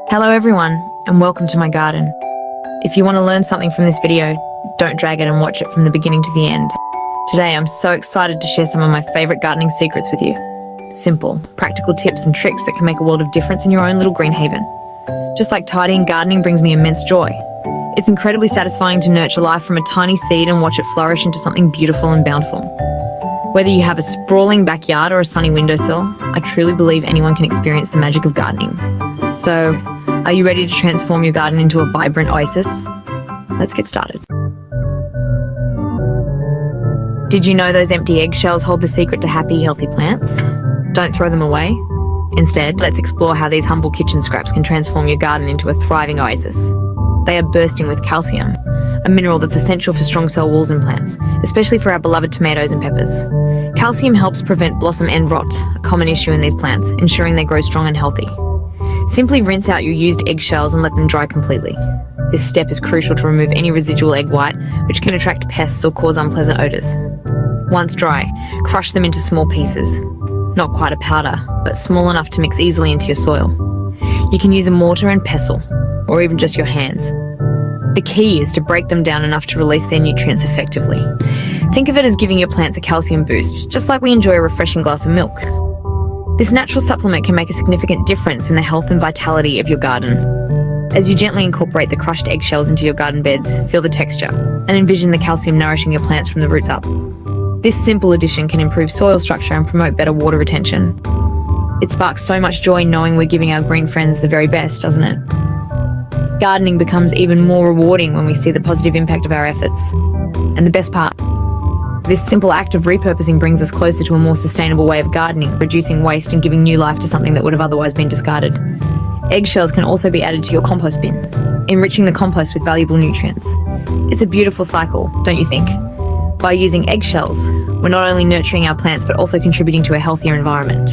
Hello everyone, and welcome to my garden. If you want to learn something from this video, don't drag it and watch it from the beginning to the end. Today I'm so excited to share some of my favourite gardening secrets with you. Simple, practical tips and tricks that can make a world of difference in your own little green haven. Just like tidying, gardening brings me immense joy. It's incredibly satisfying to nurture life from a tiny seed and watch it flourish into something beautiful and bountiful. Whether you have a sprawling backyard or a sunny windowsill, I truly believe anyone can experience the magic of gardening. So, are you ready to transform your garden into a vibrant oasis? Let's get started. Did you know those empty eggshells hold the secret to happy, healthy plants? Don't throw them away. Instead, let's explore how these humble kitchen scraps can transform your garden into a thriving oasis. They are bursting with calcium, a mineral that's essential for strong cell walls in plants, especially for our beloved tomatoes and peppers. Calcium helps prevent blossom end rot, a common issue in these plants, ensuring they grow strong and healthy. Simply rinse out your used eggshells and let them dry completely. This step is crucial to remove any residual egg white, which can attract pests or cause unpleasant odours. Once dry, crush them into small pieces. Not quite a powder, but small enough to mix easily into your soil. You can use a mortar and pestle, or even just your hands. The key is to break them down enough to release their nutrients effectively. Think of it as giving your plants a calcium boost, just like we enjoy a refreshing glass of milk. This natural supplement can make a significant difference in the health and vitality of your garden. As you gently incorporate the crushed eggshells into your garden beds, feel the texture, and envision the calcium nourishing your plants from the roots up. This simple addition can improve soil structure and promote better water retention. It sparks so much joy knowing we're giving our green friends the very best, doesn't it? Gardening becomes even more rewarding when we see the positive impact of our efforts. And the best part, this simple act of repurposing brings us closer to a more sustainable way of gardening, reducing waste and giving new life to something that would have otherwise been discarded. Eggshells can also be added to your compost bin, enriching the compost with valuable nutrients. It's a beautiful cycle, don't you think? By using eggshells, we're not only nurturing our plants but also contributing to a healthier environment.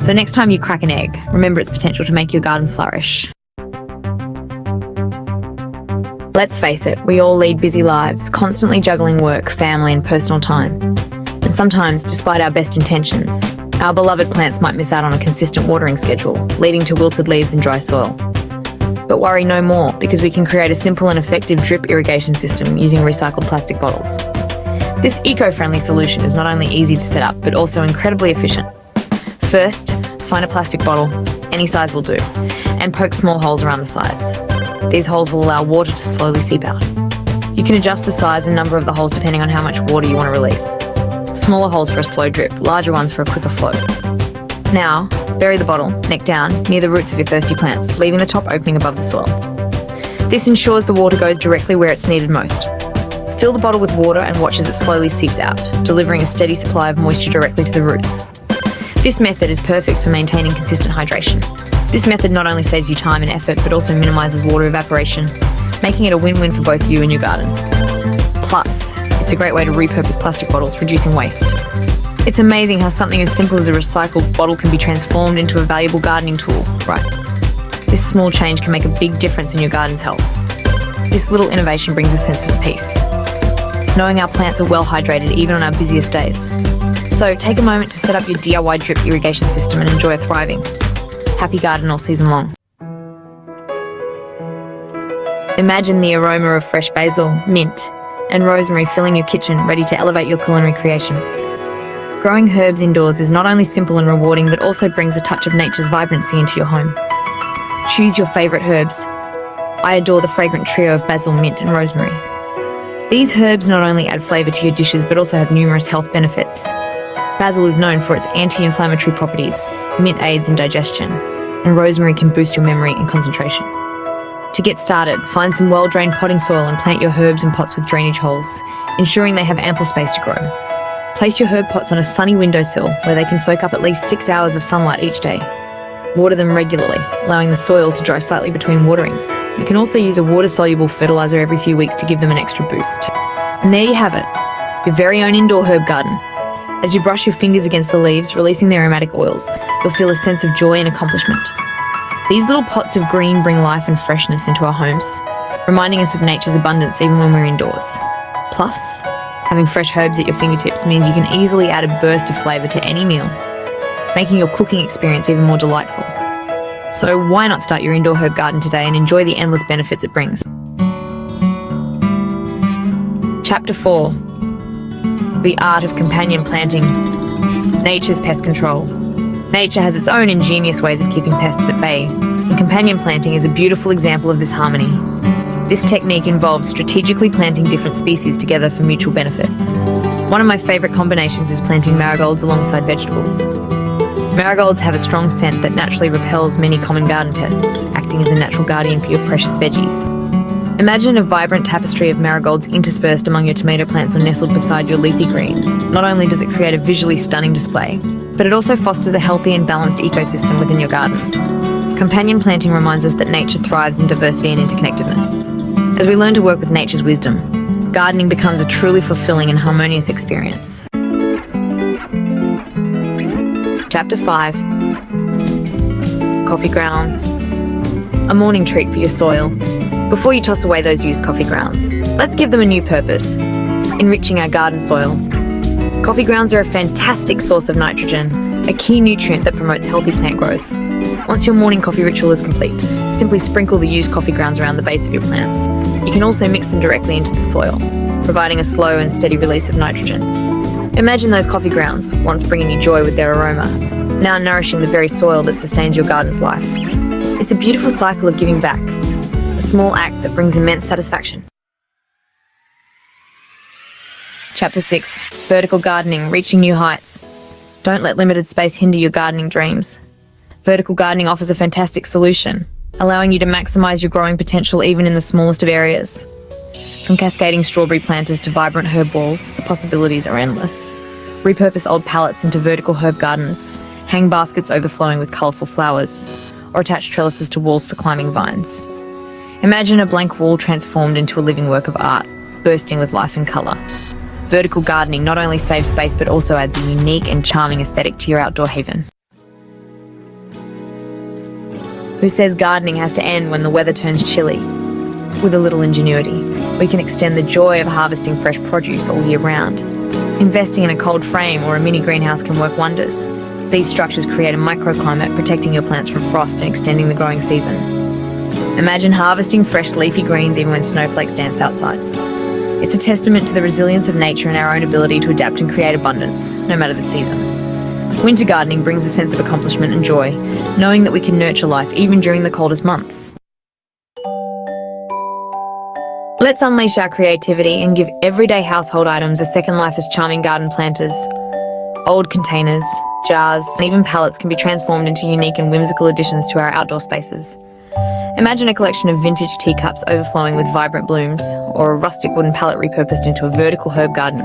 So next time you crack an egg, remember its potential to make your garden flourish. Let's face it, we all lead busy lives, constantly juggling work, family and personal time. And sometimes, despite our best intentions, our beloved plants might miss out on a consistent watering schedule, leading to wilted leaves and dry soil. But worry no more, because we can create a simple and effective drip irrigation system using recycled plastic bottles. This eco-friendly solution is not only easy to set up, but also incredibly efficient. First, find a plastic bottle, any size will do, and poke small holes around the sides. These holes will allow water to slowly seep out. You can adjust the size and number of the holes depending on how much water you want to release. Smaller holes for a slow drip, larger ones for a quicker flow. Now, bury the bottle, neck down, near the roots of your thirsty plants, leaving the top opening above the soil. This ensures the water goes directly where it's needed most. Fill the bottle with water and watch as it slowly seeps out, delivering a steady supply of moisture directly to the roots. This method is perfect for maintaining consistent hydration. This method not only saves you time and effort, but also minimises water evaporation, making it a win-win for both you and your garden. Plus, it's a great way to repurpose plastic bottles, reducing waste. It's amazing how something as simple as a recycled bottle can be transformed into a valuable gardening tool, right? This small change can make a big difference in your garden's health. This little innovation brings a sense of peace, knowing our plants are well hydrated even on our busiest days. So take a moment to set up your DIY drip irrigation system and enjoy a thriving, happy garden all season long. Imagine the aroma of fresh basil, mint, and rosemary filling your kitchen, ready to elevate your culinary creations. Growing herbs indoors is not only simple and rewarding, but also brings a touch of nature's vibrancy into your home. Choose your favourite herbs. I adore the fragrant trio of basil, mint, and rosemary. These herbs not only add flavour to your dishes, but also have numerous health benefits. Basil is known for its anti-inflammatory properties, mint aids in digestion, and rosemary can boost your memory and concentration. To get started, find some well-drained potting soil and plant your herbs in pots with drainage holes, ensuring they have ample space to grow. Place your herb pots on a sunny windowsill where they can soak up at least 6 hours of sunlight each day. Water them regularly, allowing the soil to dry slightly between waterings. You can also use a water-soluble fertiliser every few weeks to give them an extra boost. And there you have it, your very own indoor herb garden. As you brush your fingers against the leaves, releasing their aromatic oils, you'll feel a sense of joy and accomplishment. These little pots of green bring life and freshness into our homes, reminding us of nature's abundance even when we're indoors. Plus, having fresh herbs at your fingertips means you can easily add a burst of flavour to any meal, making your cooking experience even more delightful. So why not start your indoor herb garden today and enjoy the endless benefits it brings? Chapter 4. The Art of Companion Planting. Nature's Pest Control. Nature has its own ingenious ways of keeping pests at bay, and companion planting is a beautiful example of this harmony. This technique involves strategically planting different species together for mutual benefit. One of my favourite combinations is planting marigolds alongside vegetables. Marigolds have a strong scent that naturally repels many common garden pests, acting as a natural guardian for your precious veggies. Imagine a vibrant tapestry of marigolds interspersed among your tomato plants or nestled beside your leafy greens. Not only does it create a visually stunning display, but it also fosters a healthy and balanced ecosystem within your garden. Companion planting reminds us that nature thrives in diversity and interconnectedness. As we learn to work with nature's wisdom, gardening becomes a truly fulfilling and harmonious experience. Chapter 5. Coffee grounds. A morning treat for your soil. Before you toss away those used coffee grounds, let's give them a new purpose: enriching our garden soil. Coffee grounds are a fantastic source of nitrogen, a key nutrient that promotes healthy plant growth. Once your morning coffee ritual is complete, simply sprinkle the used coffee grounds around the base of your plants. You can also mix them directly into the soil, providing a slow and steady release of nitrogen. Imagine those coffee grounds, once bringing you joy with their aroma, now nourishing the very soil that sustains your garden's life. It's a beautiful cycle of giving back, a small act that brings immense satisfaction. Chapter 6. Vertical gardening, reaching new heights. Don't let limited space hinder your gardening dreams. Vertical gardening offers a fantastic solution, allowing you to maximize your growing potential even in the smallest of areas. From cascading strawberry planters to vibrant herb walls, the possibilities are endless. Repurpose old pallets into vertical herb gardens, hang baskets overflowing with colourful flowers, or attach trellises to walls for climbing vines. Imagine a blank wall transformed into a living work of art, bursting with life and colour. Vertical gardening not only saves space but also adds a unique and charming aesthetic to your outdoor haven. Who says gardening has to end when the weather turns chilly? With a little ingenuity, we can extend the joy of harvesting fresh produce all year round. Investing in a cold frame or a mini greenhouse can work wonders. These structures create a microclimate, protecting your plants from frost and extending the growing season. Imagine harvesting fresh leafy greens even when snowflakes dance outside. It's a testament to the resilience of nature and our own ability to adapt and create abundance, no matter the season. Winter gardening brings a sense of accomplishment and joy, knowing that we can nurture life even during the coldest months. Let's unleash our creativity and give everyday household items a second life as charming garden planters. Old containers, jars, and even pallets can be transformed into unique and whimsical additions to our outdoor spaces. Imagine a collection of vintage teacups overflowing with vibrant blooms, or a rustic wooden pallet repurposed into a vertical herb garden.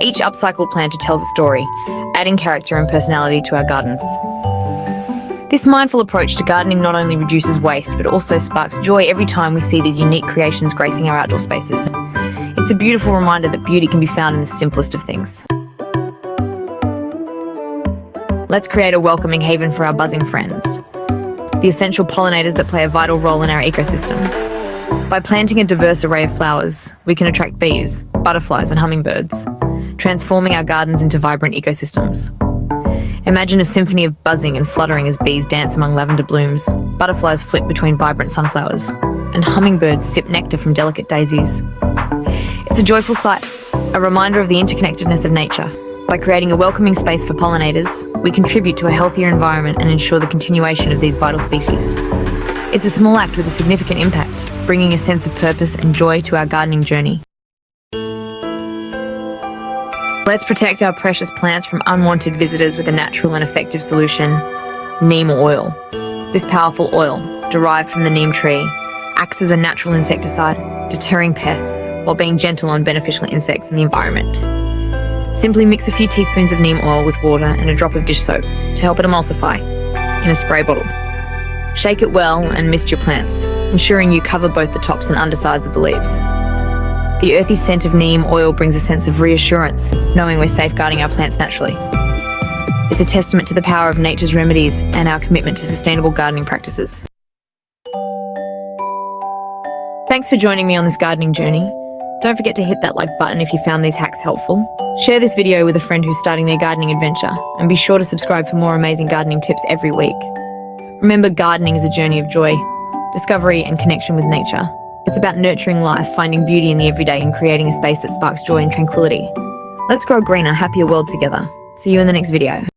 Each upcycled planter tells a story, adding character and personality to our gardens. This mindful approach to gardening not only reduces waste, but also sparks joy every time we see these unique creations gracing our outdoor spaces. It's a beautiful reminder that beauty can be found in the simplest of things. Let's create a welcoming haven for our buzzing friends, the essential pollinators that play a vital role in our ecosystem. By planting a diverse array of flowers, we can attract bees, butterflies, and hummingbirds, transforming our gardens into vibrant ecosystems. Imagine a symphony of buzzing and fluttering as bees dance among lavender blooms, butterflies flit between vibrant sunflowers, and hummingbirds sip nectar from delicate daisies. It's a joyful sight, a reminder of the interconnectedness of nature. By creating a welcoming space for pollinators, we contribute to a healthier environment and ensure the continuation of these vital species. It's a small act with a significant impact, bringing a sense of purpose and joy to our gardening journey. Let's protect our precious plants from unwanted visitors with a natural and effective solution: neem oil. This powerful oil, derived from the neem tree, acts as a natural insecticide, deterring pests while being gentle on beneficial insects in the environment. Simply mix a few teaspoons of neem oil with water and a drop of dish soap to help it emulsify in a spray bottle. Shake it well and mist your plants, ensuring you cover both the tops and undersides of the leaves. The earthy scent of neem oil brings a sense of reassurance, knowing we're safeguarding our plants naturally. It's a testament to the power of nature's remedies and our commitment to sustainable gardening practices. Thanks for joining me on this gardening journey. Don't forget to hit that like button if you found these hacks helpful. Share this video with a friend who's starting their gardening adventure, and be sure to subscribe for more amazing gardening tips every week. Remember, gardening is a journey of joy, discovery and connection with nature. It's about nurturing life, finding beauty in the everyday and creating a space that sparks joy and tranquility. Let's grow a greener, happier world together. See you in the next video.